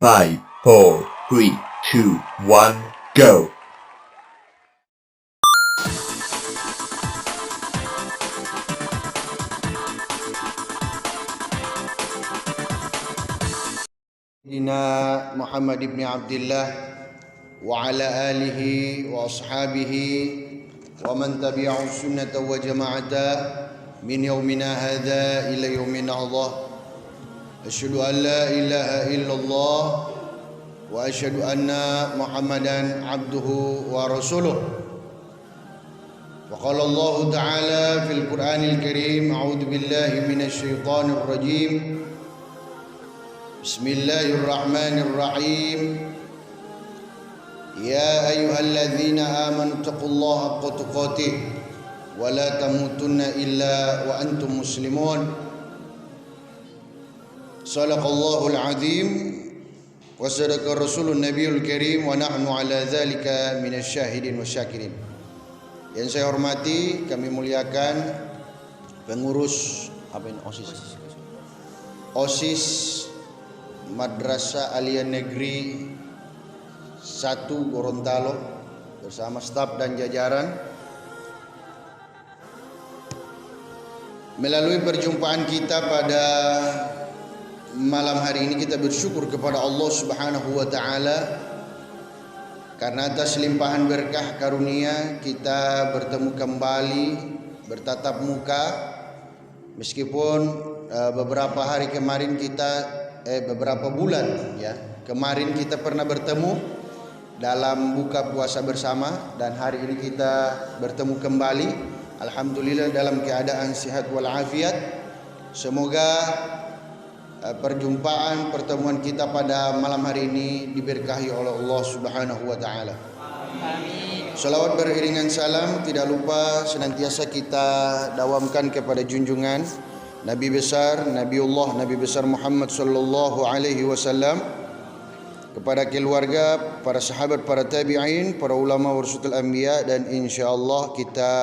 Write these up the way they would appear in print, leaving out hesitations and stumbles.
5, 4, 3, 2, 1, go! Sayyidina Muhammad ibn Abdullah wa ala alihi wa ashabihi wa man tabi'ahu sunnata wa jama'ata min yaumina hadha ila yaumina Allah. Asyhadu an la ilaha illallah wa asyhadu anna Muhammadan abduhu wa rasuluh. Wa qala Allah ta'ala fil Qur'anil Karim, a'udzu billahi minasy syaithanir rajim. Bismillahirrahmanirrahim. Ya ayyuhalladzina amanu taqullaha haqqa tuqatih wa la tamutunna illa wa antum muslimun. Sadaqallahul azim wa sadaqa rasulun nabiyul karim wa nahnu ala dzalika minasyahidin wasyakirin. Yang saya hormati, kami muliakan pengurus OSIS Madrasah Aliyah Negeri 1 Gorontalo bersama staf dan jajaran. Melalui perjumpaan kita pada malam hari ini, kita bersyukur kepada Allah Subhanahu wa taala karena atas limpahan berkah karunia kita bertemu kembali, bertatap muka. Meskipun beberapa hari kemarin beberapa bulan kemarin kita pernah bertemu dalam buka puasa bersama, dan hari ini kita bertemu kembali, alhamdulillah dalam keadaan sehat walafiat. Semoga pertemuan kita pada malam hari ini diberkahi oleh Allah Subhanahu wa taala. Amin. Salawat beriringan salam tidak lupa senantiasa kita dawamkan kepada junjungan Nabi besar Nabi besar Muhammad sallallahu alaihi wasallam, kepada keluarga, para sahabat, para tabi'in, para ulama warasatul anbiya, dan insyaallah kita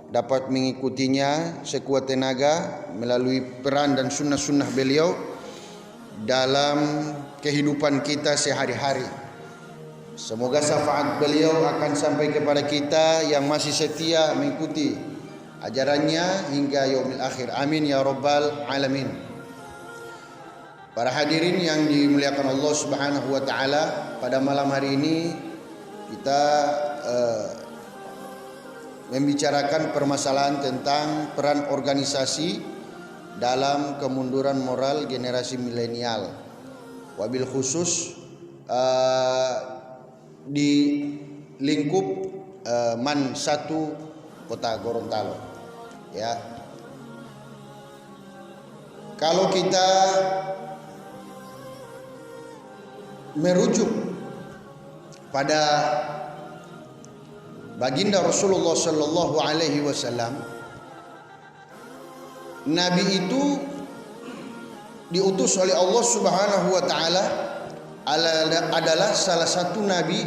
dapat mengikutinya sekuat tenaga melalui peran dan sunnah-sunnah beliau dalam kehidupan kita sehari-hari. Semoga syafaat beliau akan sampai kepada kita yang masih setia mengikuti ajarannya hingga yaumil akhir. Amin ya rabbal alamin. Para hadirin yang dimuliakan Allah Subhanahu wa taala, pada malam hari ini kita membicarakan permasalahan tentang peran organisasi dalam kemunduran moral generasi milenial, wabil khusus di lingkup MAN 1 Kota Gorontalo. Ya, kalau kita merujuk pada baginda Rasulullah sallallahu alaihi wasallam, Nabi itu diutus oleh Allah Subhanahu wa taala adalah salah satu nabi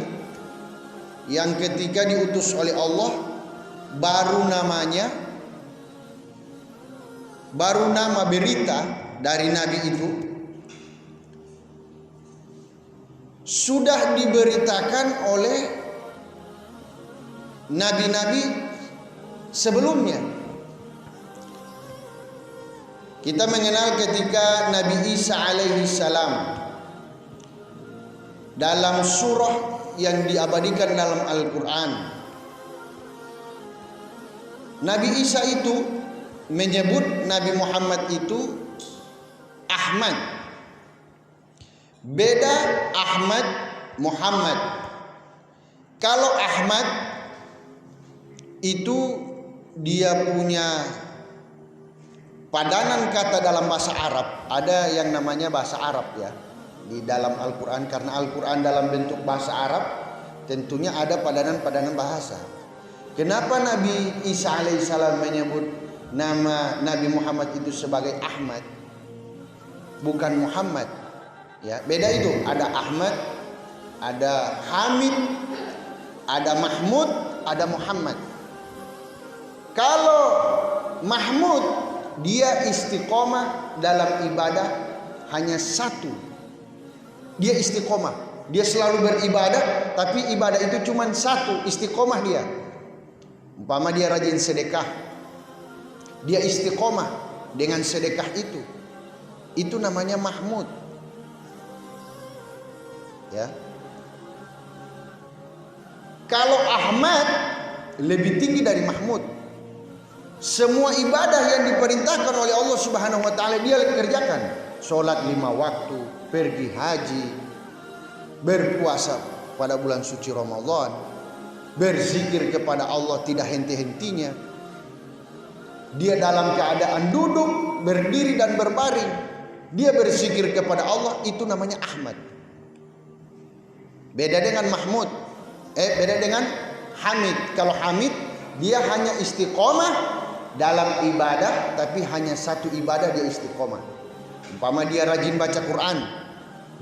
yang ketika diutus oleh Allah baru nama berita dari nabi itu sudah diberitakan oleh nabi-nabi sebelumnya. Kita mengenal ketika Nabi Isa alaihi salam dalam surah yang diabadikan dalam Al-Quran, Nabi Isa itu menyebut Nabi Muhammad itu Ahmad. Beda Ahmad Muhammad. Kalau Ahmad itu dia punya padanan kata dalam bahasa Arab. Ada yang namanya bahasa Arab ya di dalam Al-Quran, karena Al-Quran dalam bentuk bahasa Arab tentunya ada padanan-padanan bahasa. Kenapa Nabi Isa alaihissalam menyebut nama Nabi Muhammad itu sebagai Ahmad, bukan Muhammad? Ya, beda itu. Ada Ahmad, ada Hamid, ada Mahmud, ada Muhammad. Kalau Mahmud dia istiqomah dalam ibadah hanya satu, dia istiqomah. Dia selalu beribadah, tapi ibadah itu cuma satu, istiqomah dia. Umpama dia rajin sedekah, dia istiqomah dengan sedekah itu namanya Mahmud. Ya. Kalau Ahmad lebih tinggi dari Mahmud. Semua ibadah yang diperintahkan oleh Allah Subhanahu wa taala dia kerjakan. Salat 5 waktu, pergi haji, berpuasa pada bulan suci Ramadan, berzikir kepada Allah tidak henti-hentinya. Dia dalam keadaan duduk, berdiri dan berbaring, dia berzikir kepada Allah, itu namanya Ahmad. Beda dengan Mahmud, beda dengan Hamid. Kalau Hamid dia hanya istiqomah dalam ibadah, tapi hanya satu ibadah dia istiqomah. Umpama dia rajin baca Quran,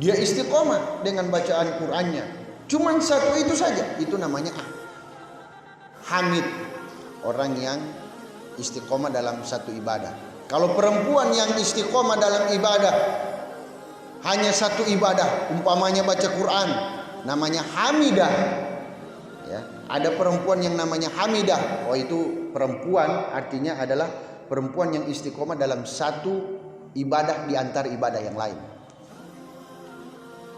dia istiqomah dengan bacaan Qur'annya. Cuman satu itu saja, itu namanya Hamid. Orang yang istiqomah dalam satu ibadah. Kalau perempuan yang istiqomah dalam ibadah, hanya satu ibadah, umpamanya baca Quran, namanya Hamidah. Ya, ada perempuan yang namanya Hamidah. Oh, itu perempuan artinya adalah perempuan yang istiqomah dalam satu ibadah di antara ibadah yang lain.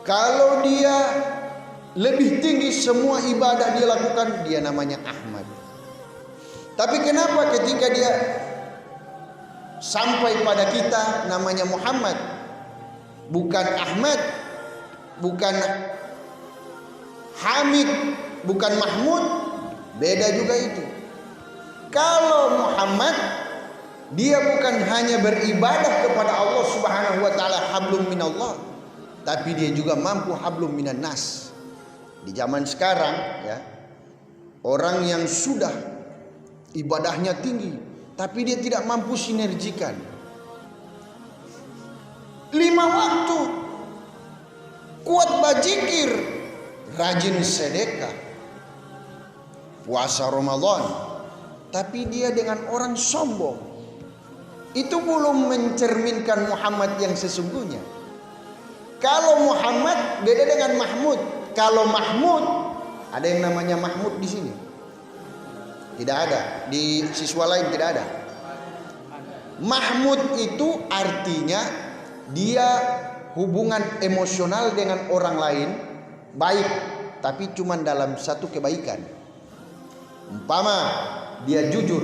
Kalau dia lebih tinggi semua ibadah dia lakukan, dia namanya Ahmad. Tapi kenapa ketika dia sampai pada kita namanya Muhammad, bukan Ahmad, bukan Hamid, bukan Mahmud? Beda juga itu. Kalau Muhammad, dia bukan hanya beribadah kepada Allah Subhanahu wa taala hablum minallah, tapi dia juga mampu hablum minan nas. Di zaman sekarang ya, orang yang sudah ibadahnya tinggi tapi dia tidak mampu sinergikan 5 waktu, kuat berzikir, rajin sedekah, puasa Ramadan, tapi dia dengan orang sombong, itu belum mencerminkan Muhammad yang sesungguhnya. Kalau Muhammad beda dengan Mahmud. Kalau Mahmud, ada yang namanya Mahmud di sini? Tidak ada. Di siswa lain tidak ada. Mahmud itu artinya dia hubungan emosional dengan orang lain baik, tapi cuma dalam satu kebaikan. Umpama dia jujur,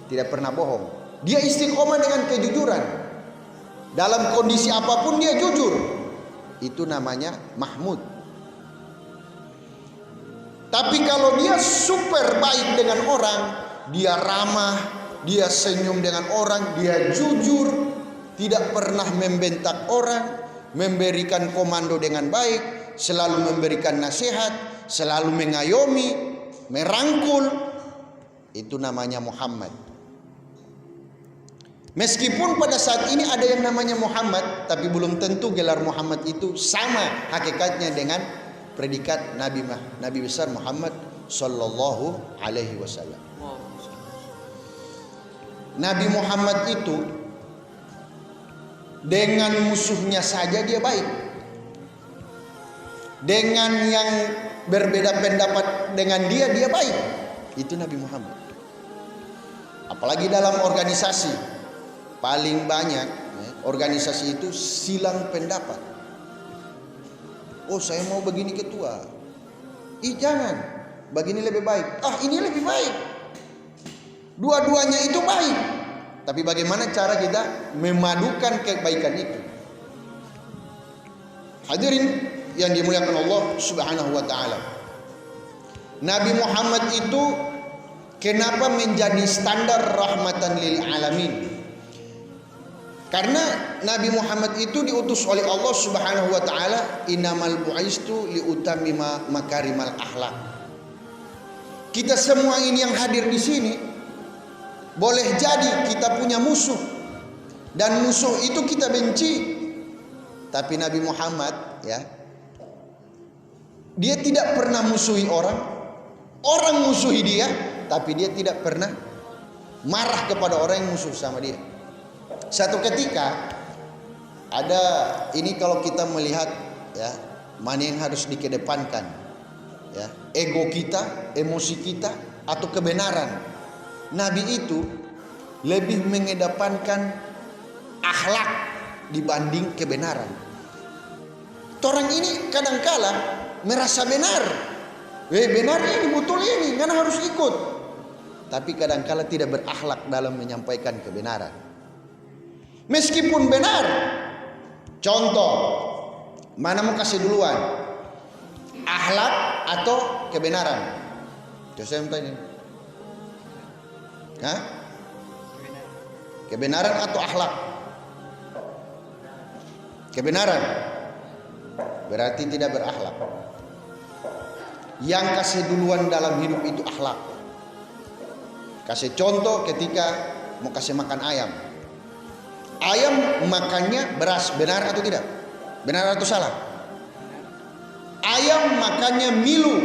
tidak pernah bohong. Dia istiqomah dengan kejujuran. Dalam kondisi apapun dia jujur. Itu namanya Mahmud. Tapi kalau dia super baik dengan orang, dia ramah, dia senyum dengan orang, dia jujur, tidak pernah membentak orang, memberikan komando dengan baik, selalu memberikan nasihat, selalu mengayomi, merangkul, itu namanya Muhammad. Meskipun pada saat ini ada yang namanya Muhammad, tapi belum tentu gelar Muhammad itu sama hakikatnya dengan predikat Nabi besar Muhammad sallallahu alaihi wasallam. Nabi Muhammad itu dengan musuhnya saja dia baik. Dengan yang berbeda pendapat dengan dia baik. Itu Nabi Muhammad. Apalagi dalam organisasi, paling banyak organisasi itu silang pendapat. Oh, saya mau begini ketua. Jangan. Begini lebih baik. Ini lebih baik. Dua-duanya itu baik. Tapi bagaimana cara kita memadukan kebaikan itu? Hadirin yang dimuliakan Allah Subhanahu wa taala. Nabi Muhammad itu kenapa menjadi standar rahmatan lil alamin? Karena Nabi Muhammad itu diutus oleh Allah Subhanahu wa taala, innamal bu'istu liutammima makarimal akhlak. Kita semua ini yang hadir di sini boleh jadi kita punya musuh dan musuh itu kita benci. Tapi Nabi Muhammad ya, dia tidak pernah musuhi orang. Orang musuhi dia, tapi dia tidak pernah marah kepada orang yang musuh sama dia. Satu ketika ada ini, kalau kita melihat ya mana yang harus dikedepankan, ya, ego kita, emosi kita, atau kebenaran. Nabi itu lebih mengedepankan akhlak dibanding kebenaran. Orang ini kadangkala merasa benar, benar ini, betul ini, kan harus ikut. Tapi kadangkala tidak berakhlak dalam menyampaikan kebenaran. Meskipun benar. Contoh, mana mau kasih duluan? Akhlak atau kebenaran? Itu saya tanya. Hah? Kebenaran atau akhlak? Kebenaran. Berarti tidak berakhlak. Yang kasih duluan dalam hidup itu akhlak. Kasih contoh ketika mau kasih makan ayam. Ayam makannya beras, benar atau tidak? Benar atau salah? Ayam makannya milu,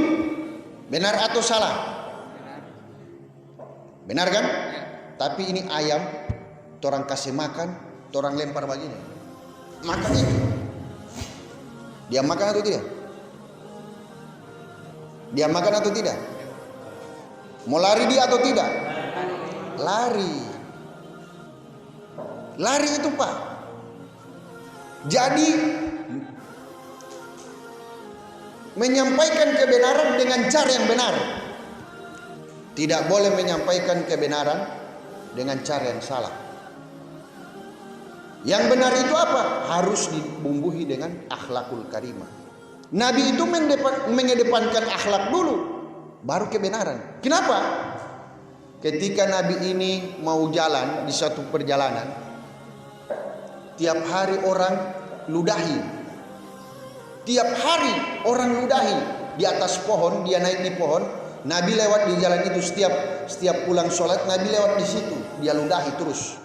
benar atau salah? Benar kan? Tapi ini ayam, orang kasih makan, orang lempar begini. Makan itu. Dia makan atau tidak? Dia makan atau tidak? Mau lari dia atau tidak? Lari. Lari itu Pak. Jadi menyampaikan kebenaran dengan cara yang benar. Tidak boleh menyampaikan kebenaran dengan cara yang salah. Yang benar itu apa? Harus dibumbuhi dengan akhlakul karimah. Nabi itu mengedepankan akhlak dulu, baru kebenaran. Kenapa? Ketika Nabi ini mau jalan di satu perjalanan, tiap hari orang ludahi. Tiap hari orang ludahi di atas pohon, dia naik di pohon. Nabi lewat di jalan itu, setiap pulang sholat Nabi lewat di situ, dia ludahi terus.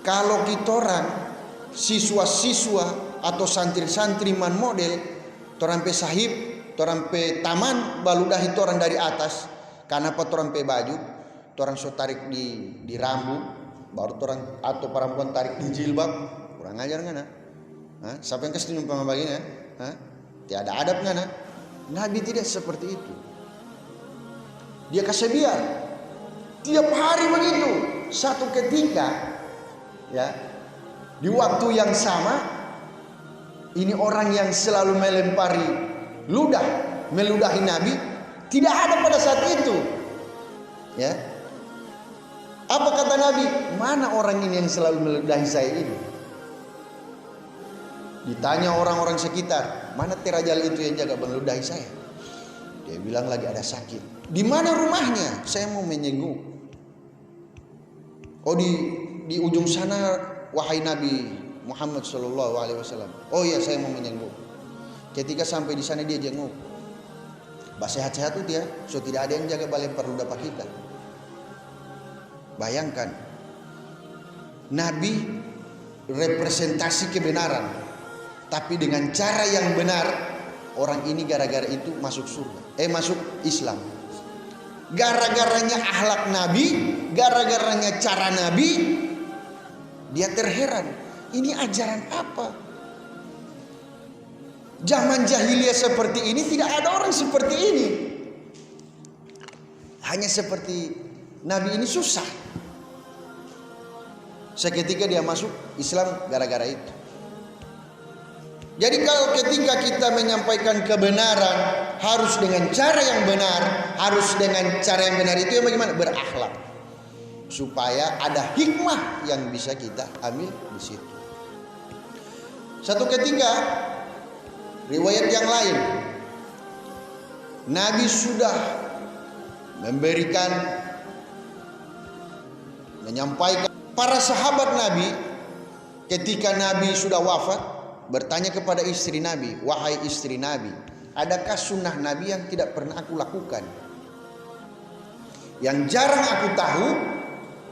Kalau kita orang siswa-siswa atau santri-santri man model, orang pe sahib, orang pe taman baludahi orang dari atas, karena apa orang pe baju, orang so tarik di rambut, baru orang atau perempuan tarik di jilbab, kurang ajar ngana. Siapa yang kasih nyumpang begini ya? Tiada adab ngana. Nabi tidak seperti itu. Dia kasih biar. Tiap hari begitu. Satu ketika, ya, di waktu yang sama, ini orang yang selalu melempari ludah, meludahi Nabi, tidak ada pada saat itu. Ya. Apa kata Nabi? Mana orang ini yang selalu meludahi saya ini? Ditanya orang-orang sekitar, mana terajal itu yang jaga meludahi saya? Dia bilang lagi ada sakit. Di mana rumahnya? Saya mau menjenguk. Oh di ujung sana, wahai Nabi Muhammad SAW. Oh iya, saya mau menjenguk. Ketika sampai di sana dia jenguk. Sehat-sehat tuh dia. So tidak ada yang jaga balik perlu dapat kita. Bayangkan, Nabi representasi kebenaran, tapi dengan cara yang benar, orang ini gara-gara itu masuk surga, masuk Islam. Gara-garanya akhlak Nabi, gara-garanya cara Nabi, dia terheran. Ini ajaran apa? Zaman jahiliyah seperti ini tidak ada orang seperti ini. Hanya seperti Nabi ini susah. Seketika dia masuk Islam gara-gara itu. Jadi kalau ketika kita menyampaikan kebenaran, harus dengan cara yang benar, harus dengan cara yang benar itu yang bagaimana? Berakhlak. Supaya ada hikmah yang bisa kita ambil di situ. Satu ketika, riwayat yang lain, Nabi sudah menyampaikan, para sahabat Nabi ketika Nabi sudah wafat bertanya kepada istri Nabi, wahai istri Nabi, adakah sunnah Nabi yang tidak pernah aku lakukan, yang jarang aku tahu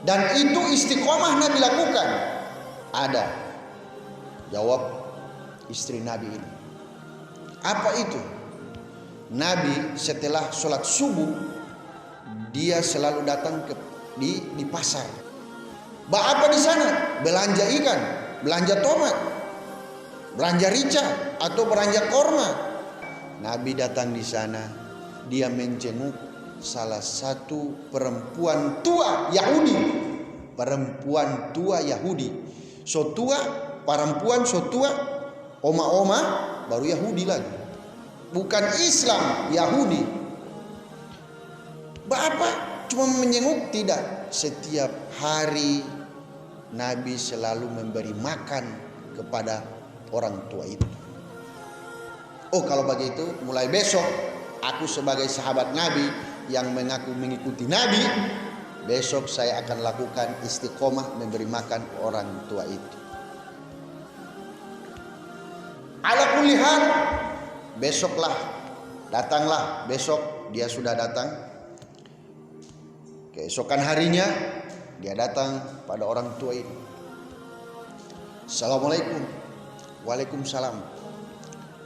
dan itu istiqomah Nabi lakukan? Ada. Jawab istri Nabi ini. Apa itu? Nabi setelah sholat subuh dia selalu datang di pasar. Apa di sana? Belanja ikan, belanja tomat. belanja rica atau belanja korma. Nabi datang di sana, dia menjenguk salah satu perempuan tua Yahudi. Perempuan tua Yahudi. So tua, perempuan so tua, oma-oma baru Yahudi lagi. Bukan Islam, Yahudi. Bapak cuma menjenguk? Tidak. Setiap hari Nabi selalu memberi makan kepada orang tua itu. Oh, kalau begitu mulai besok aku sebagai sahabat Nabi yang mengaku mengikuti Nabi, besok saya akan lakukan istiqomah memberi makan orang tua itu. Ala kulli hal, besoklah, datanglah besok, dia sudah datang. Keesokan harinya dia datang pada orang tua ini. Assalamualaikum. Waalaikumsalam.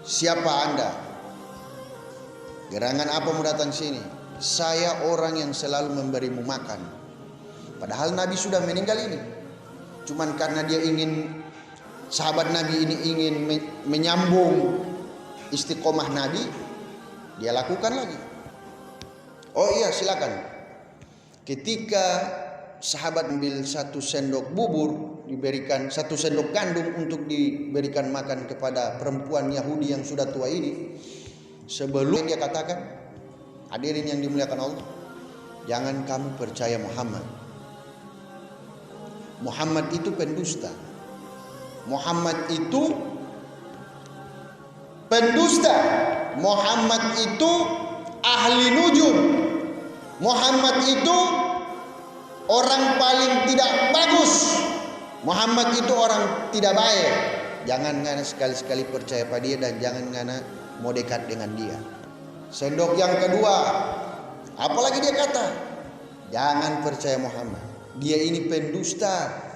Siapa Anda? Gerangan apa mau datang sini? Saya orang yang selalu memberimu makan. Padahal Nabi sudah meninggal ini. Cuman karena dia ingin, sahabat Nabi ini ingin menyambung istiqomah Nabi, dia lakukan lagi. Oh iya, silakan. Ketika sahabat ambil 1 sendok bubur, diberikan 1 sendok gandum untuk diberikan makan kepada perempuan Yahudi yang sudah tua ini. Sebelum dia katakan, hadirin yang dimuliakan Allah, jangan kamu percaya Muhammad. Muhammad itu pendusta. Muhammad itu pendusta. Muhammad itu ahli nujum. Muhammad itu orang paling tidak bagus. Muhammad itu orang tidak baik. Jangan ngana sekali-sekali percaya pada dia dan jangan ngana mau dekat dengan dia. Sendok yang kedua, apalagi dia kata, jangan percaya Muhammad. Dia ini pendusta.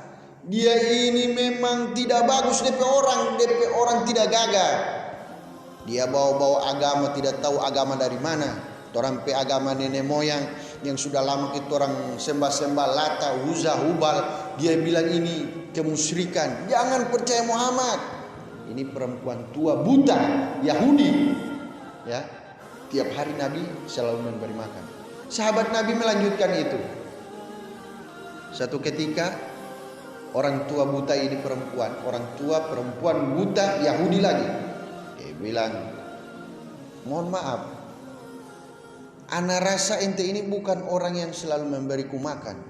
Dia ini memang tidak bagus. DP orang tidak gagah. Dia bawa-bawa agama, tidak tahu agama dari mana. Orang pe agama nenek moyang yang sudah lama kita orang sembah-sembah Lata, Uzza, Hubal. Dia bilang ini kemusyrikan. Jangan percaya Muhammad. Ini perempuan tua buta Yahudi. Ya, tiap hari Nabi selalu memberi makan. Sahabat Nabi melanjutkan itu. Satu ketika orang tua buta ini perempuan, orang tua perempuan buta Yahudi lagi. Dia bilang, mohon maaf, ana rasa ente ini bukan orang yang selalu memberiku makan.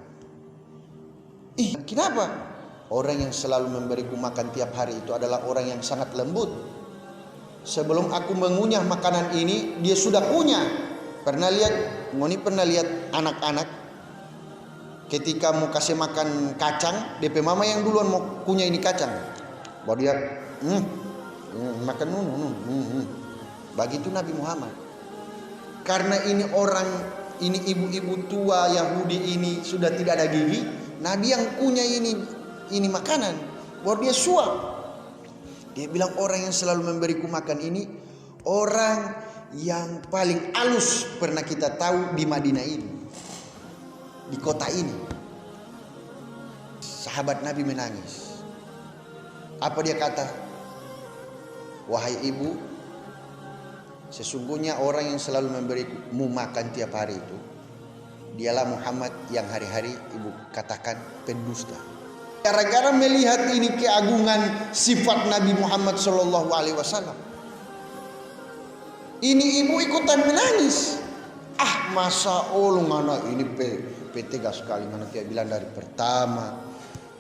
Ih, kenapa? Orang yang selalu memberiku makan tiap hari itu adalah orang yang sangat lembut. Sebelum aku mengunyah makanan ini, dia sudah kunyah. Pernah lihat, ngoni pernah lihat anak-anak ketika mau kasih makan kacang, DP mama yang duluan mau kunyah ini kacang. Baru dia makan Begitu Nabi Muhammad. Karena ini orang, ini ibu-ibu tua Yahudi ini sudah tidak ada gigi, Nabi yang kunyah ini makanan, baru dia suap. Dia bilang orang yang selalu memberiku makan ini orang yang paling halus pernah kita tahu di Madinah ini, di kota ini. Sahabat Nabi menangis. Apa dia kata? Wahai ibu, sesungguhnya orang yang selalu memberimu makan tiap hari itu, dialah Muhammad yang hari-hari ibu katakan pendusta. Gara-gara melihat ini keagungan sifat Nabi Muhammad SAW, ini ibu ikutan menangis. Masa lu ngana ini tegas sekali, mana dia bilang dari pertama.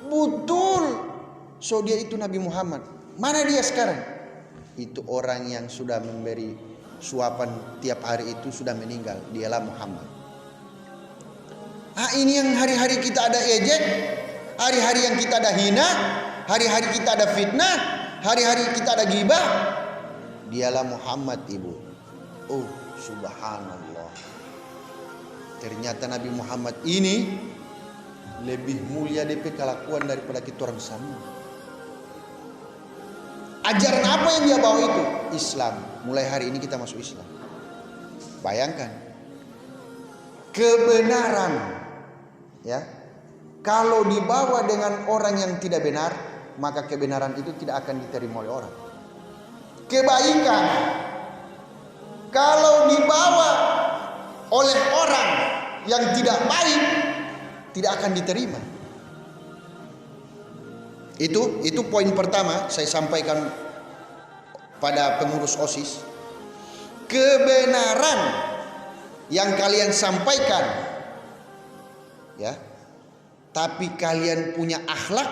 Betul. So dia itu Nabi Muhammad. Mana dia sekarang? Itu orang yang sudah memberi suapan tiap hari itu sudah meninggal. Dialah Muhammad. Ini yang hari-hari kita ada ejek, hari-hari yang kita ada hina, hari-hari kita ada fitnah, hari-hari kita ada ghibah. Dialah Muhammad ibu. Oh subhanallah. Ternyata Nabi Muhammad ini lebih mulia DP kelakuan daripada kita orang semua. Ajaran apa yang dia bawa itu? Islam. Mulai hari ini kita masuk Islam. Bayangkan. Kebenaran. Ya. Kalau dibawa dengan orang yang tidak benar, maka kebenaran itu tidak akan diterima oleh orang. kebaikan kalau dibawa oleh orang yang tidak baik tidak akan diterima. Itu poin pertama saya sampaikan pada pengurus OSIS. Kebenaran yang kalian sampaikan, ya, tapi kalian punya akhlak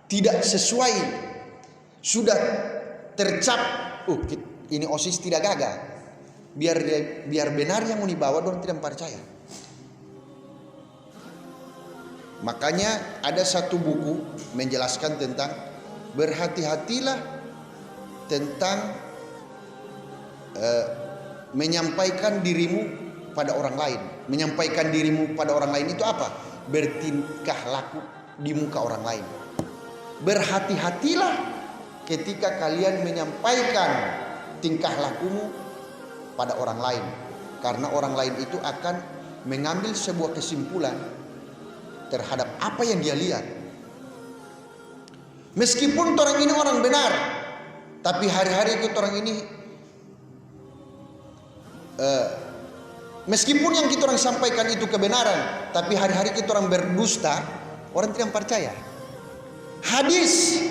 tidak sesuai, sudah tercap, ini OSIS tidak gagal. Biar benar yang mau dibawa, dorang tidak percaya. Makanya ada satu buku menjelaskan tentang berhati-hatilah tentang menyampaikan dirimu pada orang lain. Menyampaikan dirimu pada orang lain itu apa? Bertingkah laku di muka orang lain. Berhati-hatilah ketika kalian menyampaikan tingkah lakumu pada orang lain, karena orang lain itu akan mengambil sebuah kesimpulan terhadap apa yang dia lihat. Meskipun orang ini orang benar, tapi hari-hari itu orang ini meskipun yang kita orang sampaikan itu kebenaran, tapi hari-hari kita orang berdusta, orang tidak percaya. Hadis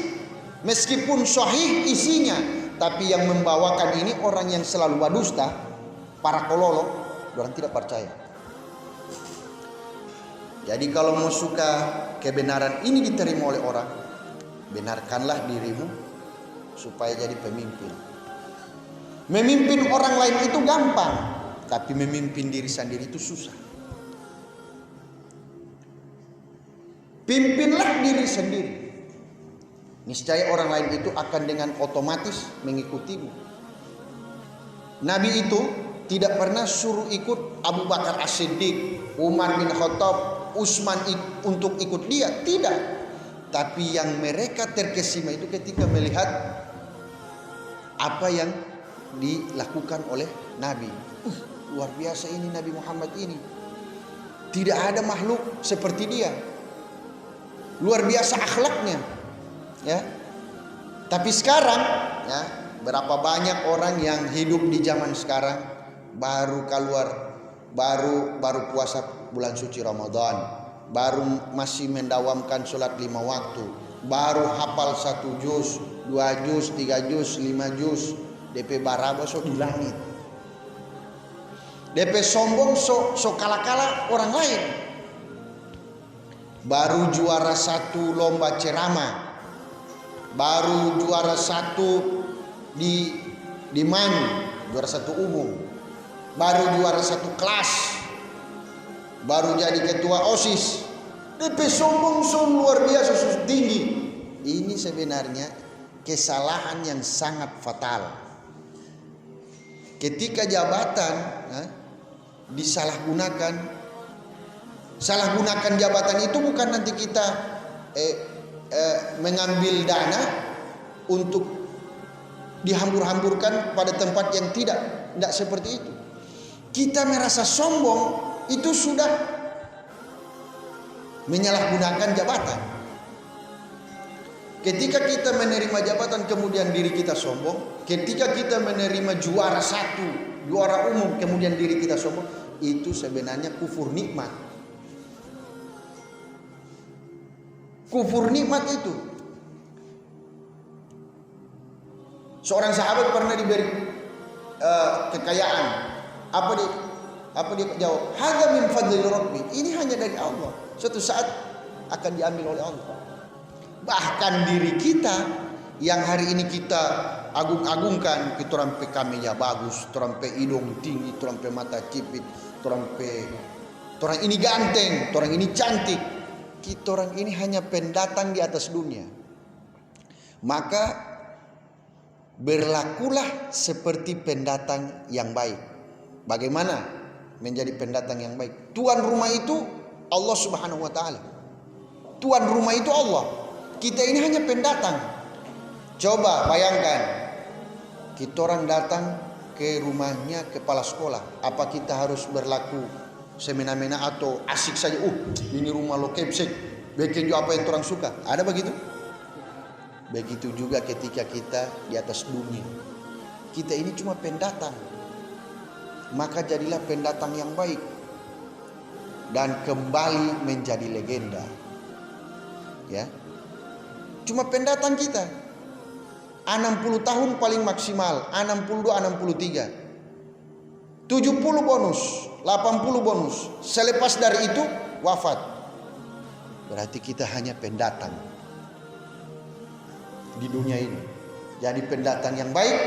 meskipun sahih isinya, tapi yang membawakan ini orang yang selalu berdusta, para kololo, orang tidak percaya. Jadi kalau mau suka kebenaran ini diterima oleh orang, benarkanlah dirimu supaya jadi pemimpin. Memimpin orang lain itu gampang, tapi memimpin diri sendiri itu susah. Pimpinlah diri sendiri, niscaya orang lain itu akan dengan otomatis mengikutimu. Nabi itu tidak pernah suruh ikut Abu Bakar As-Siddiq, Umar bin Khattab, Utsman untuk ikut dia, tidak. Tapi yang mereka terkesima itu ketika melihat apa yang dilakukan oleh Nabi. Luar biasa ini Nabi Muhammad ini. Tidak ada makhluk seperti dia. Luar biasa akhlaknya. Ya. Tapi sekarang, ya, berapa banyak orang yang hidup di zaman sekarang baru keluar, baru puasa bulan suci Ramadan, baru masih mendawamkan sholat 5 waktu, baru hafal 1 juz, 2 juz, 3 juz, 5 juz, DP baraba so di langit, DP sombong so kala-kala orang lain, baru juara 1 lomba ceramah, baru juara 1 di MAN, juara 1 umum, baru juara 1 kelas, baru jadi ketua OSIS, DP sombong so luar biasa, so tinggi. Ini sebenarnya kesalahan yang sangat fatal. Ketika jabatan disalahgunakan, salahgunakan jabatan itu bukan nanti kita mengambil dana untuk dihambur-hamburkan pada tempat yang tidak seperti itu. Kita merasa sombong itu sudah menyalahgunakan jabatan. Ketika kita menerima jabatan kemudian diri kita sombong, ketika kita menerima juara 1, juara umum kemudian diri kita sombong, itu sebenarnya kufur nikmat. Kufur nikmat itu. Seorang sahabat pernah diberi kekayaan. Apa dia jawab? Hadza min fadli rabbi. Ini hanya dari Allah. Suatu saat akan diambil oleh Allah. Bahkan diri kita yang hari ini kita agung-agungkan, kita orang pe kameja bagus, orang pe hidung tinggi, orang pe mata cipit, orang ini ganteng, orang ini cantik. Kita orang ini hanya pendatang di atas dunia. Maka berlakulah seperti pendatang yang baik. Bagaimana menjadi pendatang yang baik? Tuan rumah itu Allah Subhanahu wa taala. Tuan rumah itu Allah. Kita ini hanya pendatang. Coba bayangkan, kita orang datang ke rumahnya kepala sekolah. Apa kita harus berlaku semena-mena atau asik saja? Ini rumah lo kepsek, bikin juga apa yang orang suka. Ada begitu? Begitu juga ketika kita di atas dunia. kita ini cuma pendatang. Maka jadilah pendatang yang baik dan kembali menjadi legenda. Ya. Cuma pendatang kita. 60 tahun paling maksimal, 62, 63. 70 bonus, 80 bonus. Selepas dari itu wafat. Berarti kita hanya pendatang di dunia ini. Jadi pendatang yang baik,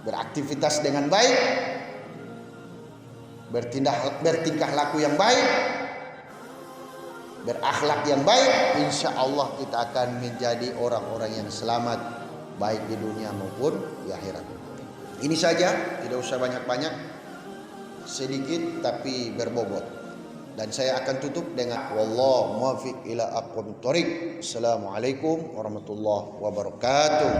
beraktivitas dengan baik, bertingkah laku yang baik, berakhlak yang baik, insya Allah kita akan menjadi orang-orang yang selamat baik di dunia maupun di akhirat. Ini saja, tidak usah banyak-banyak, sedikit tapi berbobot. Dan saya akan tutup dengan wallahu muwaffiq ila aqwamit thoriq. Assalamualaikum warahmatullahi wabarakatuh.